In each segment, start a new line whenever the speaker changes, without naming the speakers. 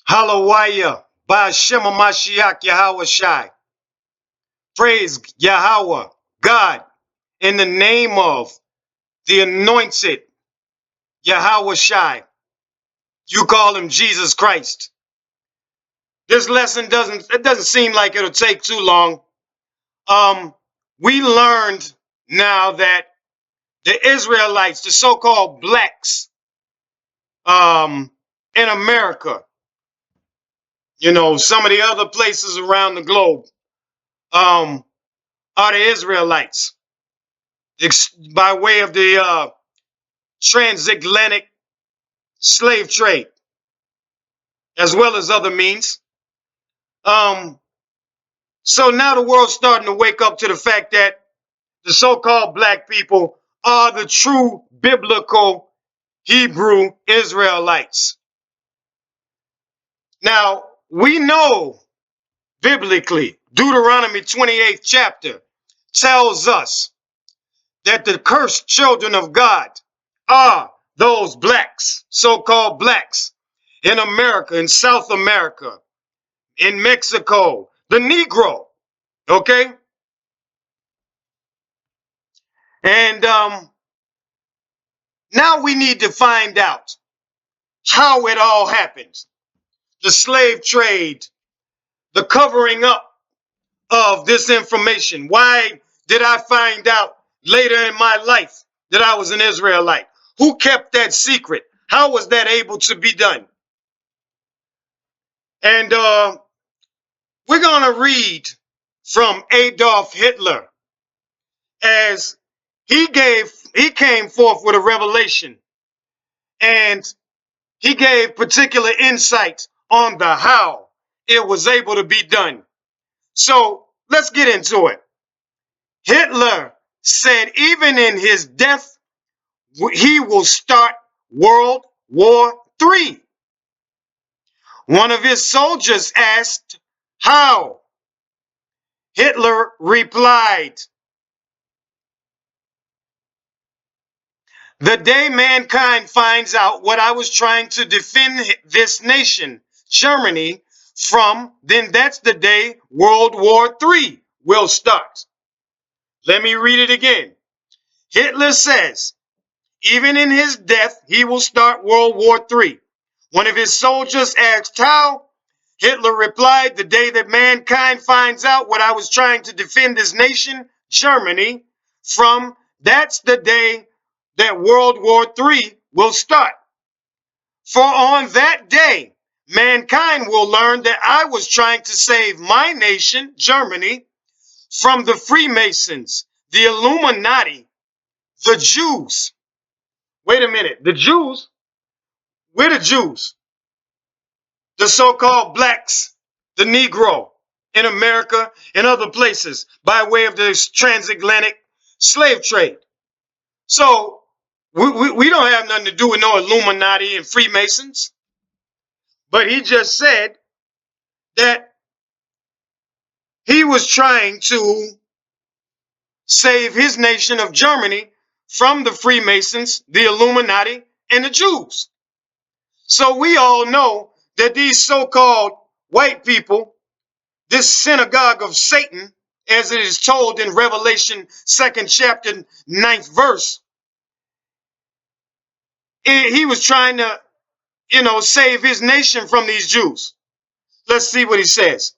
Hallelujah. Ba'Shem Mashiach Yahweh Shai. Praise Yahweh, God, in the name of the anointed Yahweh Shai. You call him Jesus Christ. This lesson doesn't seem like it'll take too long. We learned now that the Israelites, the so-called blacks, in America, some of the other places around the globe, are the Israelites by way of the transatlantic slave trade, as well as other means. Um, so now the world's starting to wake up to the fact that the so-called black people are the true biblical Hebrew Israelites. Now, we know biblically, Deuteronomy 28th chapter tells us that the cursed children of God are those blacks, so-called blacks in America, in South America, in Mexico, the Negro, okay? And now we need to find out how it all happened. The slave trade, the covering up of this information. Why did I find out later in my life that I was an Israelite? Who kept that secret? How was that able to be done? And we're going to read from Adolf Hitler as he came forth with a revelation, and he gave particular insight on the how it was able to be done. So let's get into it. Hitler said even in his death, he will start World War III. One of his soldiers asked, how? Hitler replied, the day mankind finds out what I was trying to defend this nation, Germany, from, then that's the day World War III will start. Let me read it again. Hitler says, even in his death, he will start World War III. One of his soldiers asked how. Hitler replied, the day that mankind finds out what I was trying to defend this nation, Germany, from, that's the day that World War III will start. For on that day, mankind will learn that I was trying to save my nation, Germany, from the Freemasons, the Illuminati, the Jews. Wait a minute, the Jews? We're the Jews, the so-called blacks, the Negro in America and other places by way of this transatlantic slave trade. So we don't have nothing to do with no Illuminati and Freemasons. But he just said that he was trying to save his nation of Germany from the Freemasons, the Illuminati, and the Jews. So we all know that these so-called white people, this synagogue of Satan, as it is told in Revelation 2nd chapter 9th verse, he was trying to, save his nation from these Jews. Let's see what he says.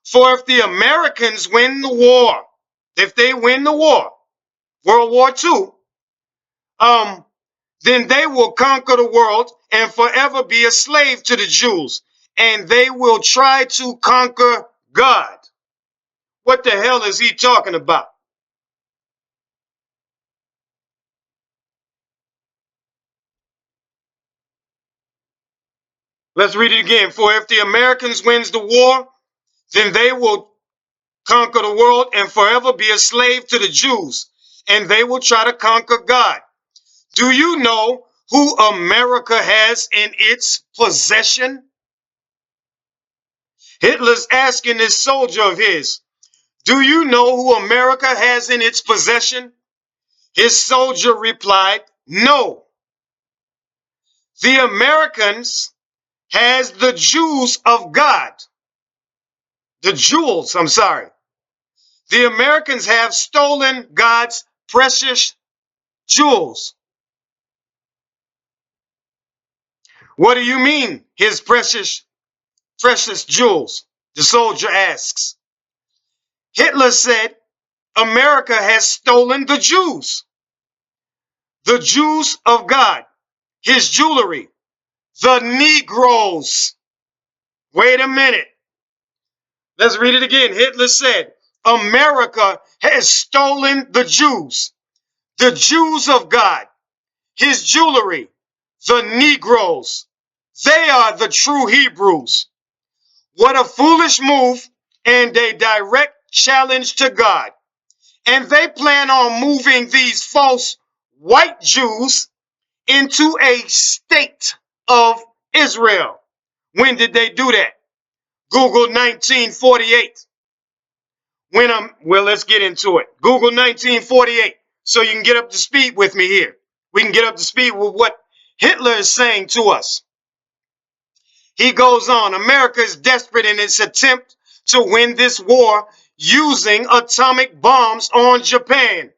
For if the Americans win the war, if they win the war, World War II, then they will conquer the world and forever be a slave to the Jews, and they will try to conquer God. What the hell is he talking about? Let's read it again. For if the Americans wins the war, then they will conquer the world and forever be a slave to the Jews, and they will try to conquer God. Do you know who America has in its possession? Hitler's asking this soldier of his, do you know who America has in its possession? His soldier replied, no. The Americans has the Jews of God, the jewels, I'm sorry. The Americans have stolen God's precious jewels. What do you mean, his precious jewels? The soldier asks. Hitler said, America has stolen the Jews of God, his jewelry, the Negroes. Wait a minute. Let's read it again. Hitler said, America has stolen the Jews of God, his jewelry, the Negroes. They are the true Hebrews. What a foolish move and a direct challenge to God. And they plan on moving these false white Jews into a state of Israel. When did they do that? Google 1948. Well, let's get into it. Google 1948 so you can get up to speed with me here. We can get up to speed with what Hitler is saying to us. He goes on, America is desperate in its attempt to win this war using atomic bombs on Japan.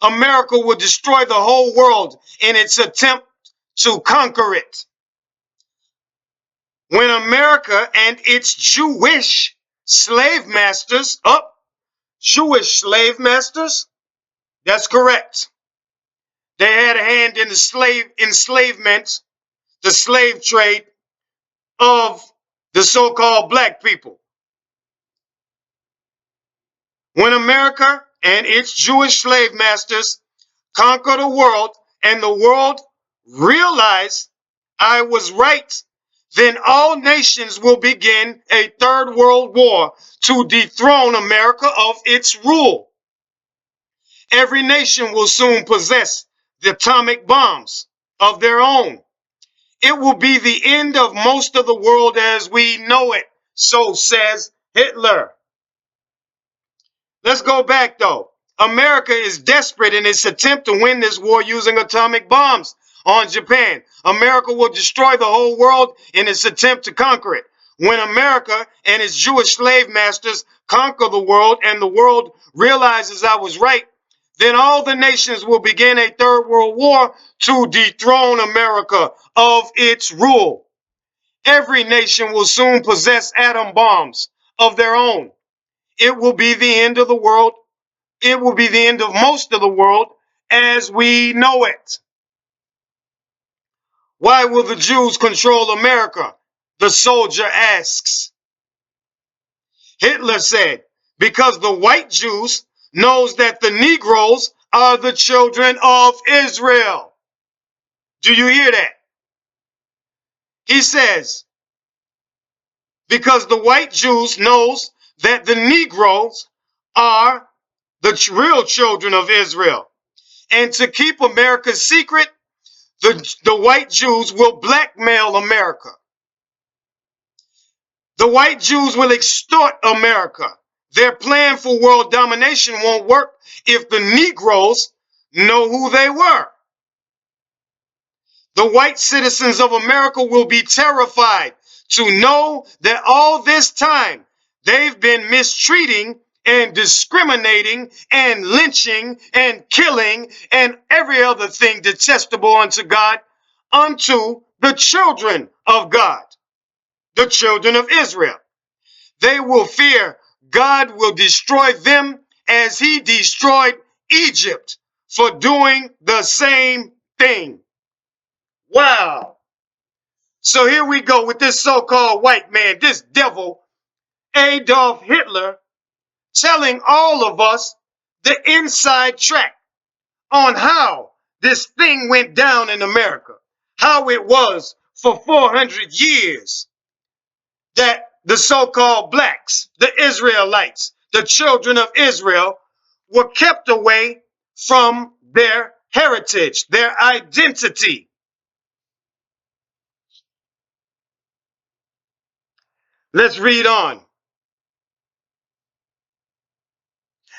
America will destroy the whole world in its attempt to conquer it. When America and its Jewish slave masters, Jewish slave masters, that's correct. They had a hand in the enslavement, the slave trade of the so-called black people. When America and its Jewish slave masters conquer the world and the world realize I was right, then all nations will begin a third world war to dethrone America of its rule. Every nation will soon possess the atomic bombs of their own. It will be the end of most of the world as we know it, so says Hitler. Let's go back though. America is desperate in its attempt to win this war using atomic bombs on Japan. America will destroy the whole world in its attempt to conquer it. When America and its Jewish slave masters conquer the world and the world realizes I was right, then all the nations will begin a third world war to dethrone America of its rule. Every nation will soon possess atom bombs of their own. It will be the end of the world. It will be the end of most of the world as we know it. Why will the Jews control America? The soldier asks. Hitler said, because the white Jews knows that the Negroes are the children of Israel. Do you hear that? He says, because the white Jews knows that the Negroes are the real children of Israel. And to keep America secret, the white Jews will blackmail America. The white Jews will extort America. Their plan for world domination won't work if the Negroes know who they were. The white citizens of America will be terrified to know that all this time they've been mistreating and discriminating and lynching and killing and every other thing detestable unto God, unto the children of God, the children of Israel. They will fear God will destroy them as he destroyed Egypt for doing the same thing. Wow. So here we go with this so-called white man, this devil, Adolf Hitler, telling all of us the inside track on how this thing went down in America, how it was for 400 years that the so-called blacks, the Israelites, the children of Israel, were kept away from their heritage, their identity. Let's read on.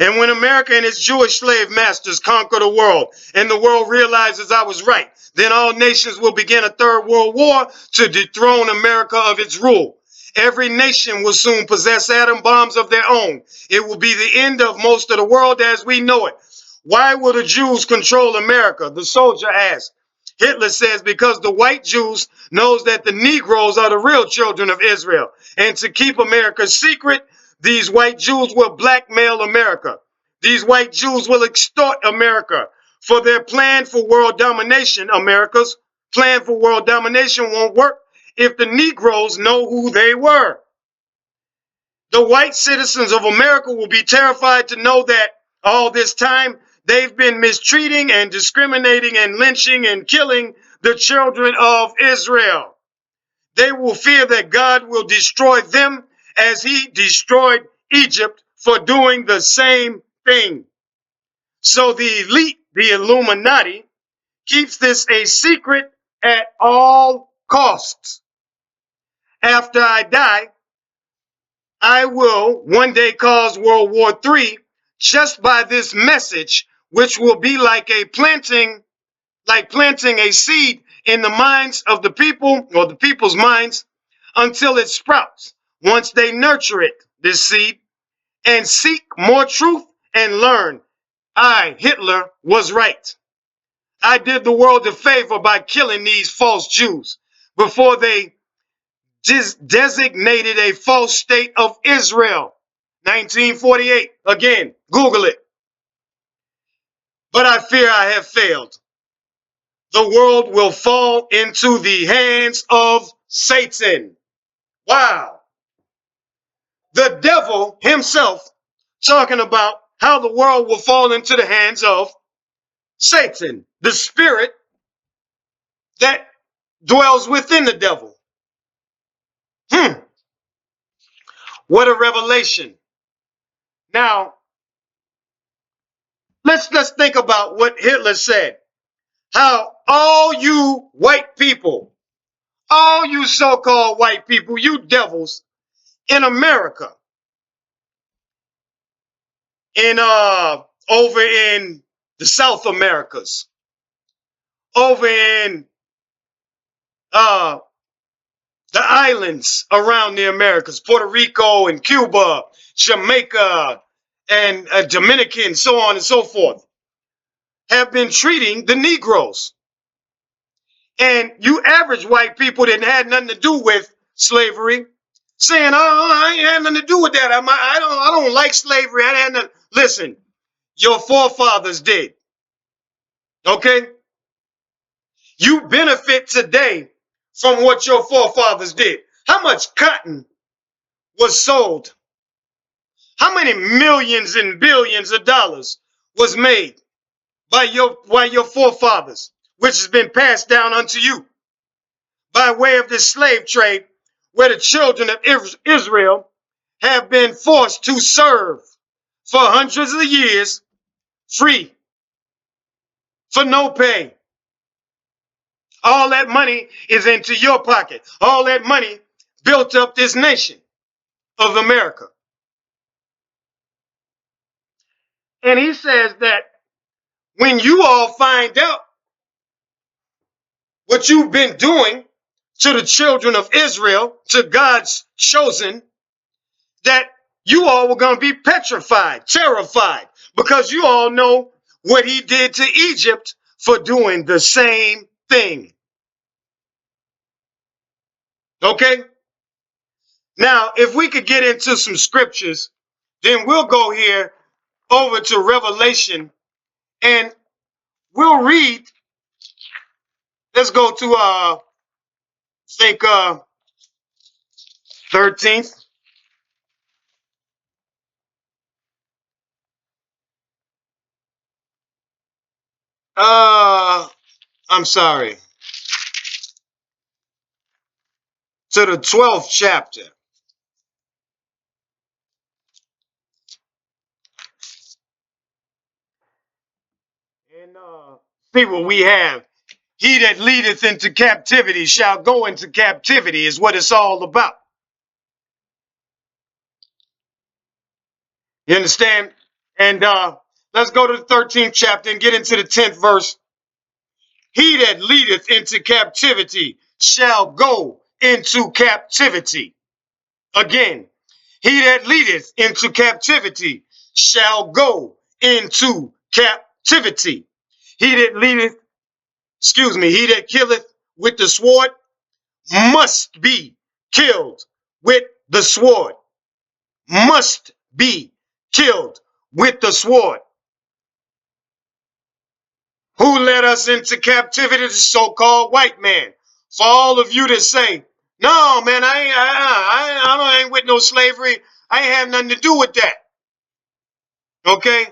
And when America and its Jewish slave masters conquer the world and the world realizes I was right, then all nations will begin a third world war to dethrone America of its rule. Every nation will soon possess atom bombs of their own. It will be the end of most of the world as we know it. Why will the Jews control America? The soldier asked. Hitler says because the white Jews knows that the Negroes are the real children of Israel. And to keep America secret, these white Jews will blackmail America. These white Jews will extort America for their plan for world domination. America's plan for world domination won't work if the Negroes know who they were. The white citizens of America will be terrified to know that all this time they've been mistreating and discriminating and lynching and killing the children of Israel. They will fear that God will destroy them as he destroyed Egypt for doing the same thing. So the elite, the Illuminati, keeps this a secret at all costs. After I die, I will one day cause World War III just by this message, which will be like planting a seed in the minds of the people or the people's minds until it sprouts. Once they nurture it, this seed, and seek more truth and learn, I, Hitler, was right. I did the world a favor by killing these false Jews before they designated a false state of Israel. 1948. Again, Google it. But I fear I have failed. The world will fall into the hands of Satan. Wow. The devil himself talking about how the world will fall into the hands of Satan, the spirit that dwells within the devil. What a revelation. Now, let's think about what Hitler said. How all you white people, all you so-called white people, you devils in America, in over in the South Americas, over in uh the islands around the Americas, Puerto Rico and Cuba, Jamaica and Dominican, so on and so forth, have been treating the Negroes. And you average white people that had nothing to do with slavery, saying, "Oh, I ain't had nothing to do with that. I don't like slavery. I had nothing." Listen, your forefathers did. Okay, you benefit today from what your forefathers did. How much cotton was sold? How many millions and billions of dollars was made by your forefathers, which has been passed down unto you by way of this slave trade, where the children of Israel have been forced to serve for hundreds of years free, for no pay. All that money is into your pocket. All that money built up this nation of America. And he says that when you all find out what you've been doing to the children of Israel, to God's chosen, that you all were going to be petrified, terrified, because you all know what he did to Egypt for doing the same thing. Okay? Now, if we could get into some scriptures, then we'll go here over to Revelation and we'll read. Let's go to think 13th. I'm sorry. To the 12th chapter. And see what we have. He that leadeth into captivity shall go into captivity is what it's all about. You understand? And let's go to the 13th chapter and get into the 10th verse. He that leadeth into captivity shall go into captivity. Again, he that leadeth into captivity shall go into captivity. He that leadeth, he that killeth with the sword must be killed with the sword. Must be killed with the sword. Who led us into captivity? The so-called white man. For all of you that say, no, man, I ain't with no slavery. I ain't have nothing to do with that. Okay?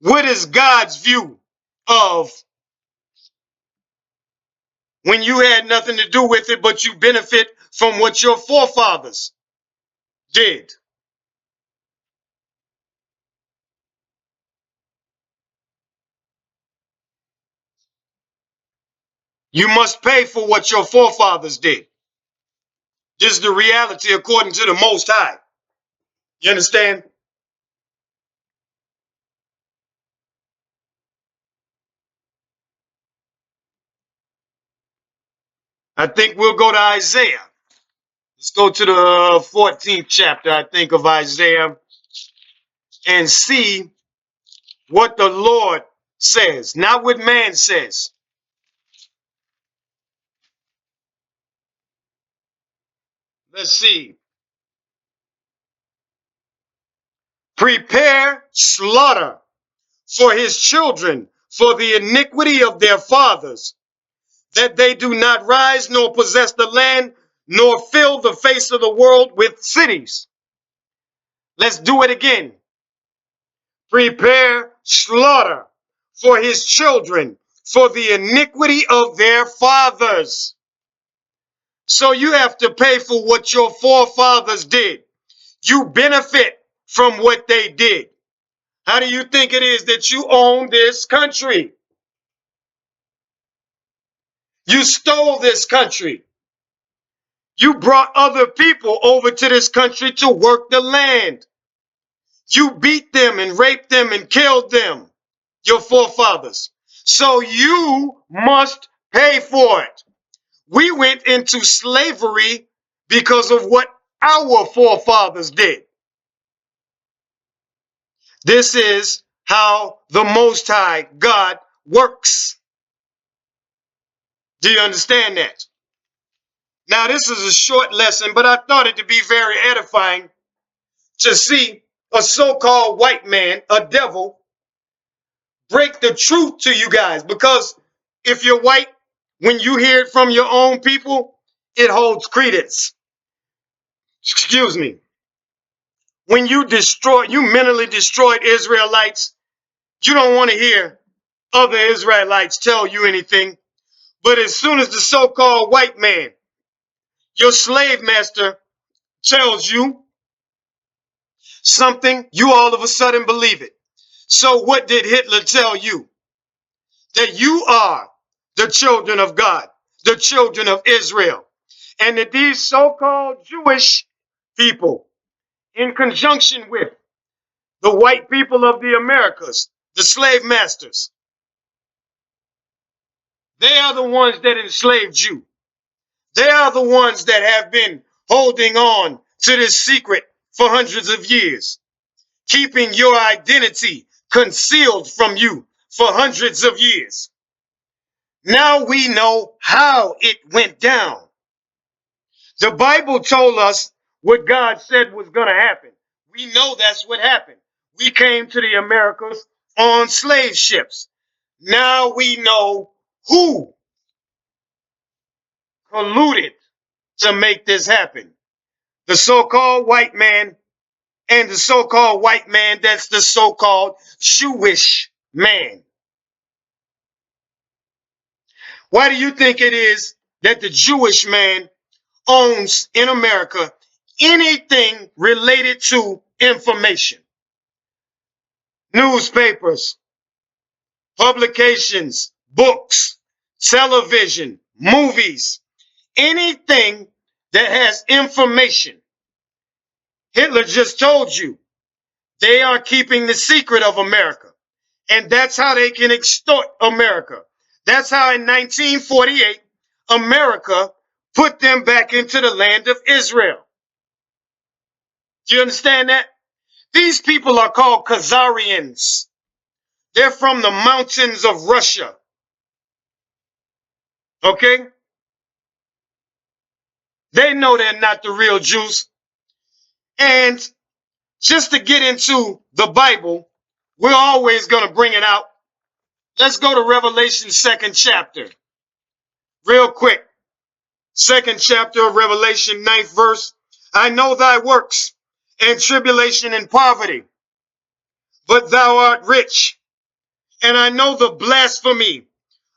What is God's view of when you had nothing to do with it, but you benefit from what your forefathers did? You must pay for what your forefathers did. This is the reality according to the Most High. You understand? I think we'll go to Isaiah. Let's go to the 14th chapter, I think, of Isaiah and see what the Lord says, not what man says. Let's see. Prepare slaughter for his children, for the iniquity of their fathers, that they do not rise nor possess the land, nor fill the face of the world with cities. Let's do it again. Prepare slaughter for his children, for the iniquity of their fathers. So you have to pay for what your forefathers did. You benefit from what they did. How do you think it is that you own this country? You stole this country. You brought other people over to this country to work the land. You beat them and raped them and killed them, your forefathers. So you must pay for it. We went into slavery because of what our forefathers did. This is how the Most High God works. Do you understand that? Now, this is a short lesson, but I thought it to be very edifying to see a so-called white man, a devil, break the truth to you guys. Because if you're white, when you hear it from your own people, it holds credence. Excuse me. When you mentally destroyed Israelites, you don't want to hear other Israelites tell you anything. But as soon as the so-called white man, your slave master, tells you something, you all of a sudden believe it. So what did Hitler tell you? That you are the children of God, the children of Israel. And that these so-called Jewish people, in conjunction with the white people of the Americas, the slave masters, they are the ones that enslaved you. They are the ones that have been holding on to this secret for hundreds of years, keeping your identity concealed from you for hundreds of years. Now we know how it went down. The Bible told us what God said was going to happen. We know that's what happened. We came to the Americas on slave ships. Now we know who colluded to make this happen. The so-called white man and the so-called white man that's the so-called Jewish man. Why do you think it is that the Jewish man owns in America anything related to information? Newspapers, publications, books, television, movies, anything that has information. Hitler just told you They are keeping the secret of America. And that's how they can extort America. That's how in 1948, America put them back into the land of Israel. Do you understand that? These people are called Khazarians. They're from the mountains of Russia. Okay? They know they're not the real Jews. And just to get into the Bible, we're always going to bring it out. Let's go to Revelation 2nd chapter. Real quick. 2nd chapter of Revelation, 9th verse. I know thy works and tribulation and poverty, but thou art rich. And I know the blasphemy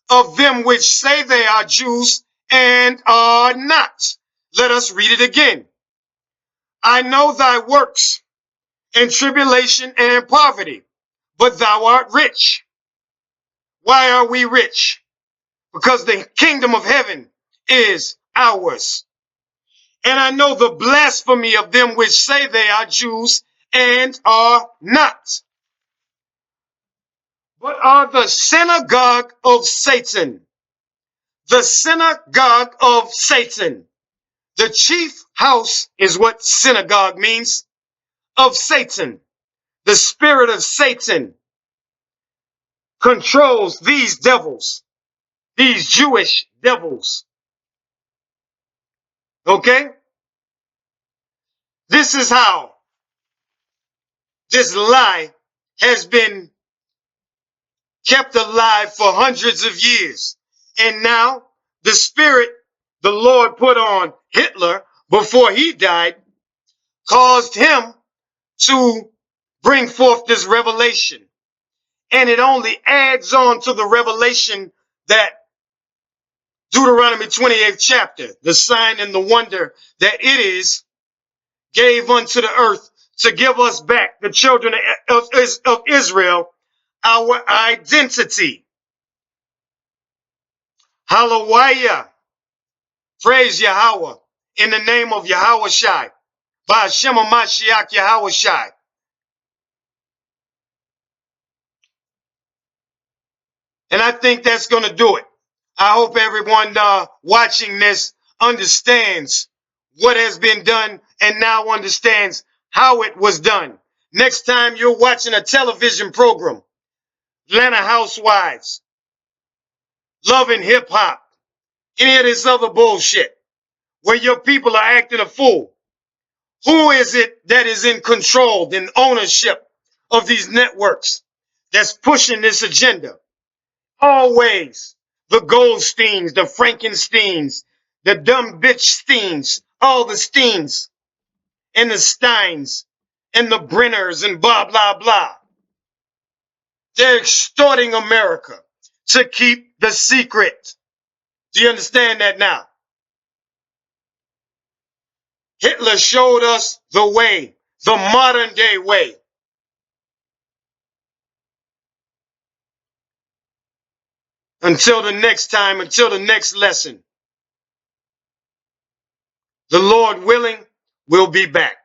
of them which say they are Jews and are not. Let us read it again. I know thy works and tribulation and poverty, but thou art rich. Why are we rich? Because the kingdom of heaven is ours. And I know the blasphemy of them which say they are Jews and are not, but are the synagogue of Satan. The synagogue of Satan. The chief house is what synagogue means, of Satan. The spirit of Satan controls these devils, these Jewish devils. Okay? This is how this lie has been kept alive for hundreds of years. And now the spirit the Lord put on Hitler before he died caused him to bring forth this revelation. And it only adds on to the revelation that Deuteronomy 28th chapter, the sign and the wonder that it is, gave unto the earth to give us back, the children of Israel, our identity. Hallelujah. Praise Yahweh in the name of Yahweh Shai. By Hashem Mashiach Yahweh Shai. And I think that's going to do it. I hope everyone watching this understands what has been done and now understands how it was done. Next time you're watching a television program, Atlanta Housewives, Love and Hip Hop, any of this other bullshit, where your people are acting a fool, who is it that is in control and ownership of these networks that's pushing this agenda? Always the Goldsteins, the Frankensteins, the dumb bitch Steins, all the Steins and the Steins and the Brenners and blah, blah, blah. They're extorting America to keep the secret. Do you understand that now? Hitler showed us the way, the modern day way. Until the next time, until the next lesson, the Lord willing, we'll be back.